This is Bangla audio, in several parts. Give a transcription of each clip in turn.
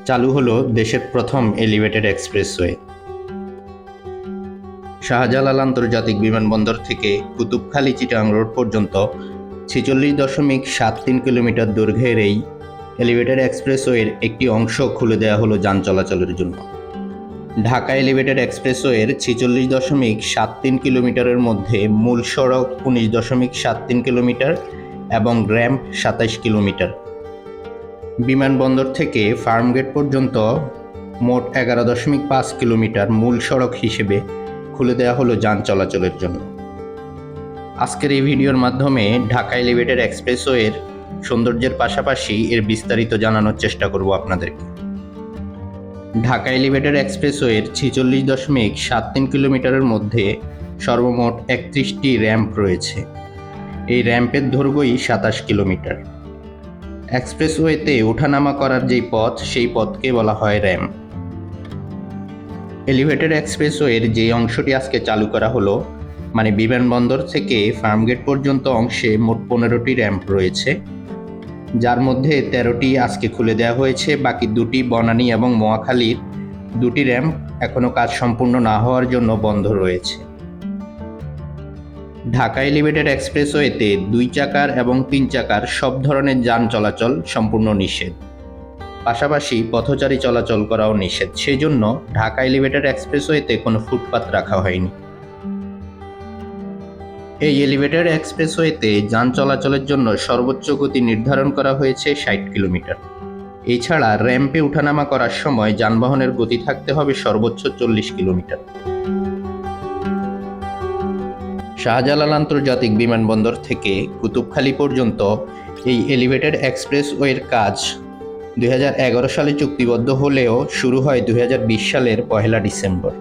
চালু হলো দেশের প্রথম এলিভেটেড এক্সপ্রেসওয়ে। শাহজালাল আন্তর্জাতিক বিমানবন্দর থেকে কুতুবখালী চিটাগাং রোড পর্যন্ত 46.73 কিলোমিটার দৈর্ঘ্যের এই এলিভেটেড এক্সপ্রেসওয়ের একটি অংশ খুলে দেওয়া হলো যান চলাচলের জন্য। ঢাকা এলিভেটেড এক্সপ্রেসওয়ের 46.73 কিলোমিটারের মধ্যে মূল সড়ক 19.73 কিলোমিটার এবং র্যাম্প 27 কিলোমিটার। বিমানবন্দর থেকে ফার্মগেট পর্যন্ত মোট 11.5 কিলোমিটার মূল সড়ক হিসেবে খুলে দেওয়া হলো যান চলাচলের জন্য। আজকের এই ভিডিওর মাধ্যমে ঢাকা এলিভেটেড এক্সপ্রেসওয়ের সৌন্দর্যের পাশাপাশি এর বিস্তারিত জানানোর চেষ্টা করব আপনাদেরকে। ঢাকা এলিভেটেড এক্সপ্রেসওয়ের 46.73 কিলোমিটারের মধ্যে সর্বমোট 31টি র্যাম্প রয়েছে। এই র্যাম্পের দৈর্ঘ্যই 27 কিলোমিটার। এক্সপ্রেসওয়েতে ওঠানামা করার যেই পথ, সেই পথকে বলা হয় র্যাম্প। এলিভেটেড এক্সপ্রেসওয়ের যে অংশটি আজকে চালু করা হলো, মানে বিমানবন্দর থেকে ফার্মগেট পর্যন্ত অংশে মোট 15টি র্যাম্প রয়েছে, যার মধ্যে 13টি আজকে খুলে দেওয়া হয়েছে। বাকি দুটি বনানী এবং মহাখালীর দুটি র্যাম্প এখনও কাজ সম্পূর্ণ না হওয়ার জন্য বন্ধ রয়েছে। ঢাকা এলিভেটেড এক্সপ্রেসওয়েতে 2 চাকার এবং 3 চাকার সব ধরনের যান চলাচল সম্পূর্ণ নিষেধ, পাশাপাশি পথচারী চলাচল করাও নিষেধ। সেজন্য ঢাকা এলিভেটেড এক্সপ্রেসওয়েতে কোনো ফুটপাত রাখা হয়নি। এই এলিভেটেড এক্সপ্রেসওয়েতে যান চলাচলের জন্য সর্বোচ্চ গতি নির্ধারণ করা হয়েছে 60 কিলোমিটার। এছাড়া র্যাম্পে ওঠানামা করার সময় যানবাহনের গতি থাকতে হবে সর্বোচ্চ 40 কিলোমিটার। শাহজালাল আন্তর্জাতিক বিমানবন্দর থেকে কুতুবখালী পর্যন্ত এই এলিভেটেড এক্সপ্রেসওয়ের কাজ 2011 সালে চুক্তিবদ্ধ হলেও শুরু হয় 2020 সালের 1 ডিসেম্বর।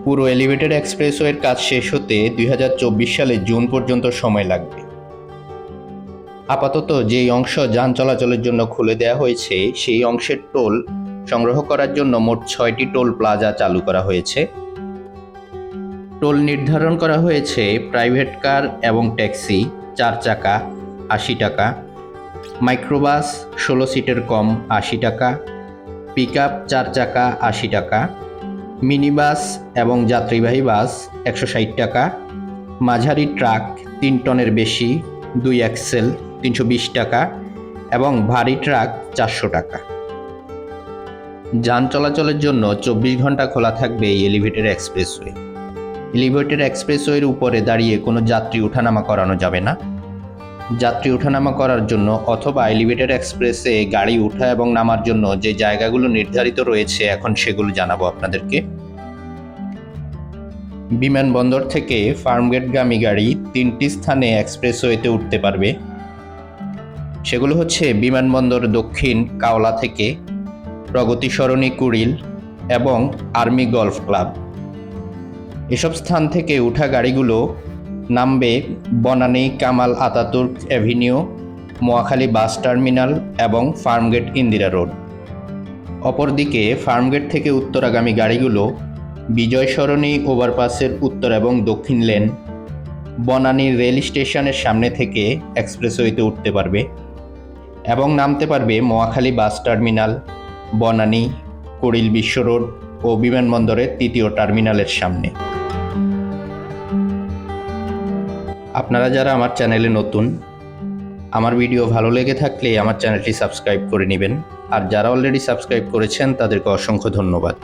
পুরো এলিভেটেড এক্সপ্রেসওয়ের কাজ শেষ হতে 2024 সালের জুন পর্যন্ত সময় লাগবে। আপাতত যেই অংশ যান চলাচলের জন্য খুলে দেওয়া হয়েছে, সেই অংশের টোল সংগ্রহ করার জন্য মোট 6টি টোল প্লাজা চালু করা হয়েছে। টোল নির্ধারণ করা হয়েছে প্রাইভেট কার এবং ট্যাক্সি 4 চাকা 80 টাকা, মাইক্রোবাস 16 সিটের কম 80 টাকা, পিকআপ 4 চাকা 80 টাকা, মিনি বাস এবং যাত্রীবাহী বাস 160 টাকা, মাঝারি ট্রাক 3 টনের বেশি 2 এক্সেল 320 টাকা এবং ভারী ট্রাক 400 টাকা। যান চলাচলের জন্য 24 ঘন্টা খোলা থাকবে এই এলিভেটেড এক্সপ্রেসওয়ে। এলিভেটেড এক্সপ্রেসওয়ের উপরে দাঁড়িয়ে কোনো যাত্রী ওঠানামা করানো যাবে না। যাত্রী ওঠানামা করার জন্য অথবা এলিভেটেড এক্সপ্রেসে গাড়ি ওঠা এবং নামার জন্য যে জায়গাগুলো নির্ধারিত রয়েছে, এখন সেগুলো জানাবো আপনাদেরকে। বিমানবন্দর থেকে ফার্মগেটগামী গাড়ি 3টি স্থানে এক্সপ্রেসওয়েতে উঠতে পারবে। সেগুলো হচ্ছে বিমানবন্দর দক্ষিণ কাওলা থেকে, প্রগতি সরণি কুড়িল এবং আর্মি গলফ ক্লাব। এসব স্থান থেকে উঠা গাড়িগুলো নামবে Banani Kamal Ataturk avenue, Mohakhali bus terminal এবং ফার্মগেট ইন্দিরা রোড। অপরদিকে ফার্মগেট থেকে উত্তরাগামী গাড়িগুলো বিজয় সরণি ওভারপাসের উত্তর এবং দক্ষিণ লেন, বনানী রেল স্টেশনের সামনে থেকে এক্সপ্রেসওয়েতে উঠতে পারবে এবং নামতে পারবে মহাখালী বাস টার্মিনাল, বনানী, কুড়িল বিশ্ব রোড ও বিমানবন্দরের 3য় টার্মিনালের সামনে। আপনারা যারা আমার চ্যানেলে নতুন, আমার ভিডিও ভালো লেগে থাকলে আমার চ্যানেলটি সাবস্ক্রাইব করে নেবেন, আর যারা অলরেডি সাবস্ক্রাইব করেছেন তাদেরকে অসংখ্য ধন্যবাদ।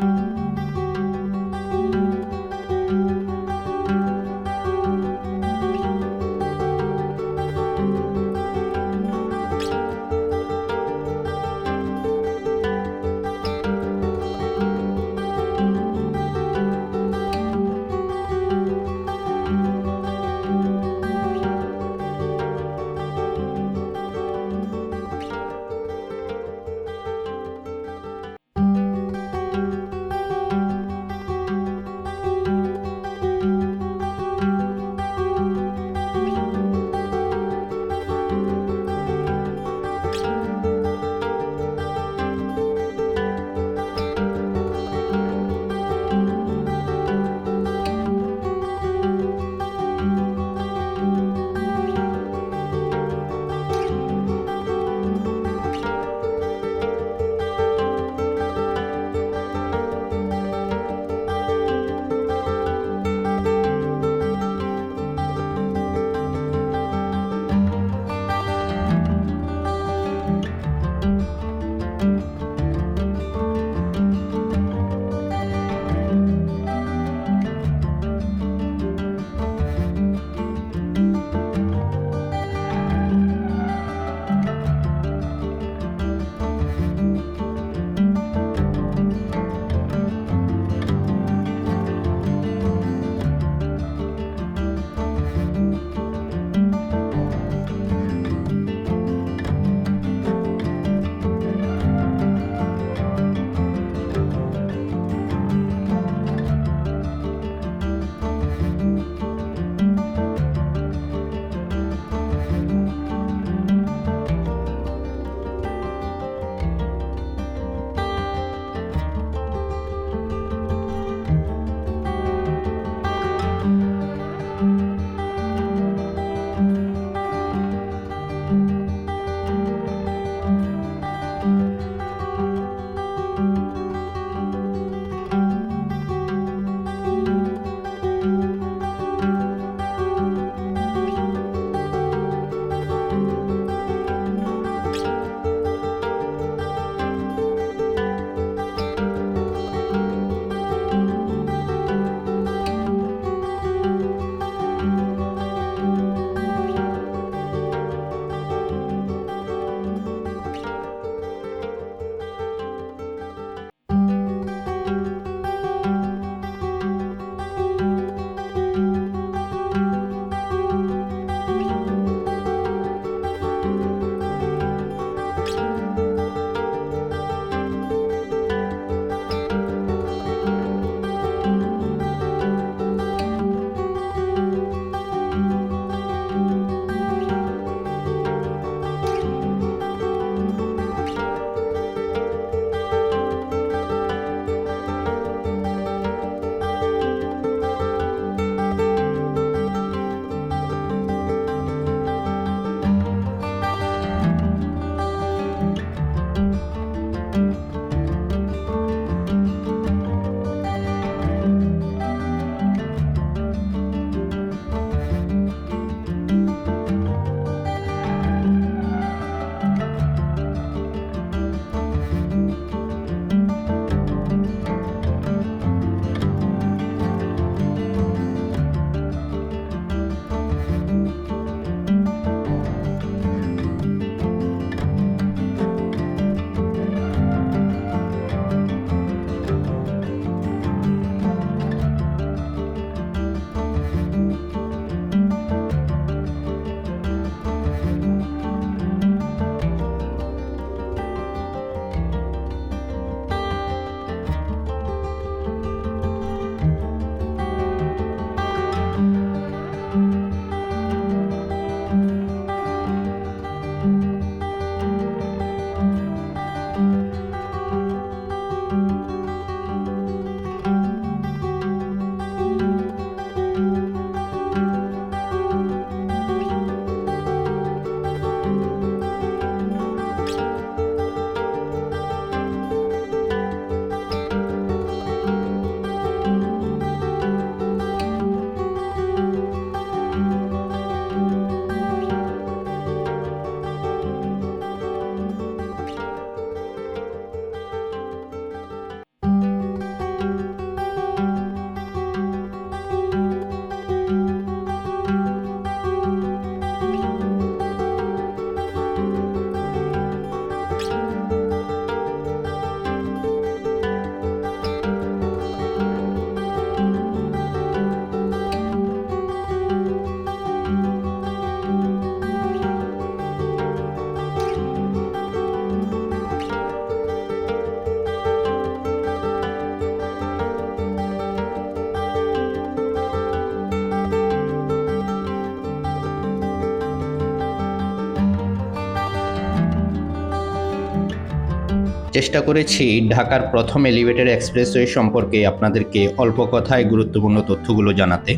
চেষ্টা করেছি ঢাকার প্রথম এলিভেটেড এক্সপ্রেসওয়ে সম্পর্কে আপনাদেরকে অল্প কথায় গুরুত্বপূর্ণ তথ্যগুলো জানাতে।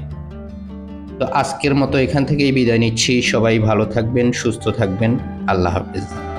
তো আজকের মতো এখান থেকেই বিদায় নিচ্ছি। সবাই ভালো থাকবেন, সুস্থ থাকবেন। আল্লাহ হাফেজ।